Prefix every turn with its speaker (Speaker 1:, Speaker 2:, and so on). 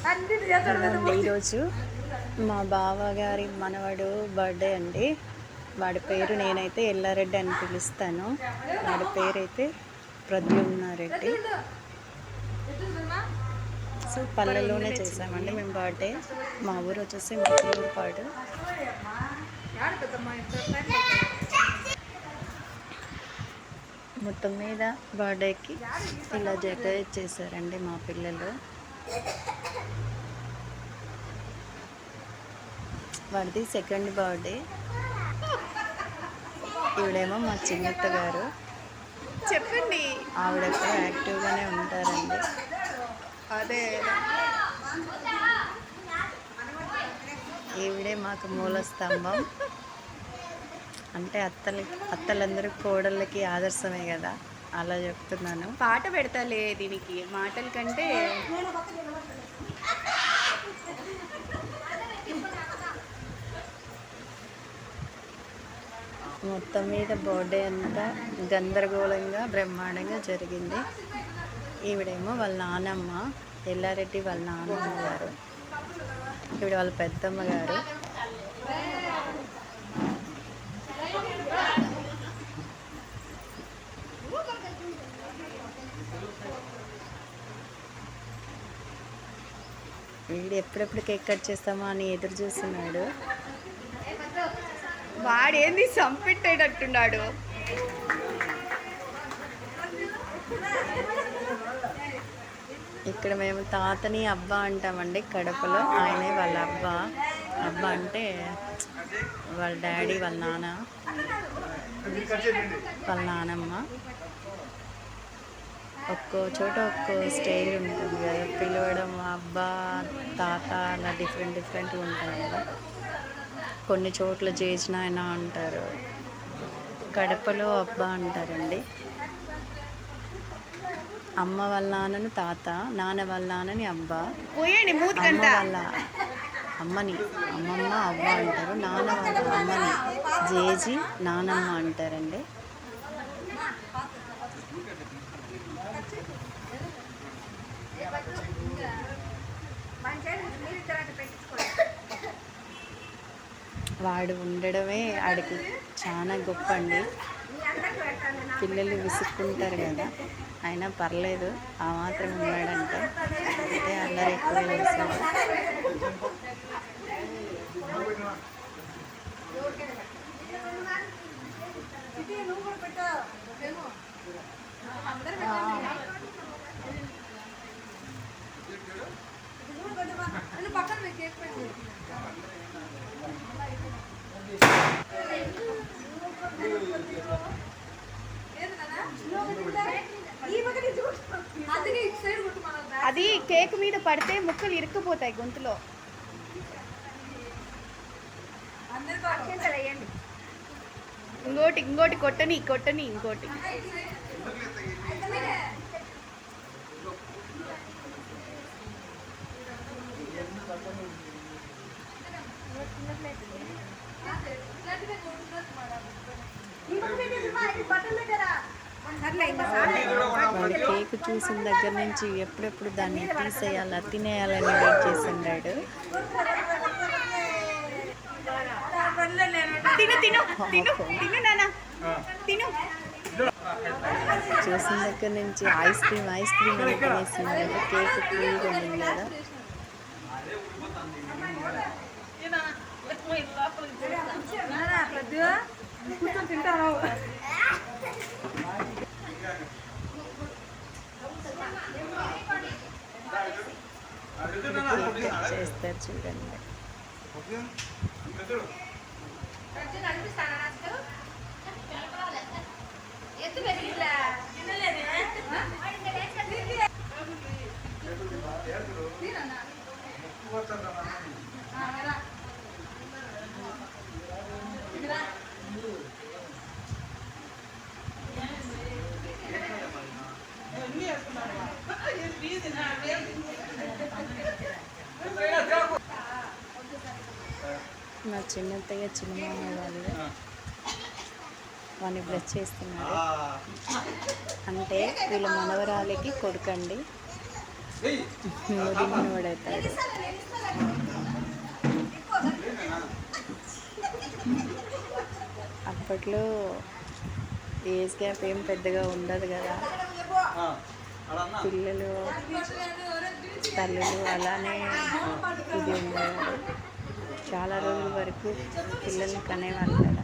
Speaker 1: ఈరోజు మా బావగారి మనవడు బర్త్డే అండి. వాడి పేరు నేనైతే ఎల్లారెడ్డి అని పిలుస్తాను. వాడి పేరైతే ప్రద్యుమ్నారెడ్డి. సో పల్లెలోనే చేసామండి మేము బర్త్డే. మా ఊరు వచ్చేసి ముత్తూరుపాడు. మొత్తం మీద బర్త్డేకి ఇలా డెకరేట్ చేశారండి మా పిల్లలు. వాడిది సెకండ్ బర్త్డే. ఈవిడేమో మా చిన్నత్త గారు.
Speaker 2: చెప్పండి.
Speaker 1: ఆవిడెప్పుడు యాక్టివ్గానే ఉంటారండి.
Speaker 2: అదే
Speaker 1: ఈవిడే మాకు మూల స్తంభం. అంటే అత్తలందరూ కోడళ్ళకి ఆదర్శమే కదా, అలా చెప్తున్నాను.
Speaker 2: పాట పెడతాలే దీనికి, మాటల కంటే
Speaker 1: మొత్తం మీద బర్త్డే అంతా గందరగోళంగా బ్రహ్మాండంగా జరిగింది. ఈవిడేమో వాళ్ళ నానమ్మ, ఎల్లారెడ్డి వాళ్ళ నానమ్మ గారు. ఈవిడ వాళ్ళ పెద్దమ్మ గారు. వీడు ఎప్పుడెప్పుడు కేక్ కట్ చేస్తామా అని ఎదురు చూస్తున్నాడు.
Speaker 2: వాడేంది సంపెట్టేటట్టున్నాడు.
Speaker 1: ఇక్కడ మేము తాతని అబ్బా అంటామండి కడపలో. ఆయనే వాళ్ళ అబ్బా. అబ్బా అంటే వాళ్ళ డాడీ, వాళ్ళ నాన్న, వాళ్ళ నానమ్మ. ఒక్కో చోట ఒక్కో స్టైల్ ఉంటుంది కదా పిలవడం. అబ్బా, తాత అలా డిఫరెంట్గా ఉంటాయి కదా. కొన్ని చోట్ల జేజ్నాయన అంటారు, కడపలో అబ్బా అంటారండి. అమ్మ వాళ్ళ నాన్నని తాత, నాన్న వాళ్ళ నాన్నని అబ్బా, అమ్మ వాళ్ళ అమ్మని అమ్మమ్మ అవ్వ అంటారు, నాన్న వాళ్ళ అమ్మని జేజి నానమ్మ అంటారండి. వాడు ఉండడమే ఆడికి చాలా గొప్ప అండి. పిల్లలు విసుక్కుంటారు కదా, అయినా పర్లేదు, ఆ మాత్రం ఉన్నాడంటే. అయితే అల్లరి ఎక్కువ చేస్తాడు.
Speaker 2: అది కేక్ మీద పడితే ముక్కలు ఇరుక్కుపోతాయి గొంతులో. ఇంకోటి కొట్టని ఇంకోటి.
Speaker 1: వాడు కేక్ చూసిన దగ్గర నుంచి ఎప్పుడెప్పుడు దాన్ని తీసేయాలా, తినేయాలని వెయిట్ చేస్తున్నాడు. చూసిన దగ్గర నుంచి ఐస్ క్రీమ్ తినేస్తున్నాడు. కేక్ కూల్గా ఉంది కదా. చేస్తారు చూడండి. మా చిన్నత్తయ్య చిన్నమామ వాళ్ళు వాడిని బ్లెస్ చేస్తున్నారు. అంటే వీళ్ళ మనవరాలికి కొడుకండి. పడతాడు. అప్పట్లో ఏజ్ గ్యాప్ ఏం పెద్దగా ఉండదు కదా, పిల్లలు తల్లులు అలానే ఇది ఉండేవారు. చాలా రోజుల వరకు పిల్లల్ని కనేవాళ్ళు కదా.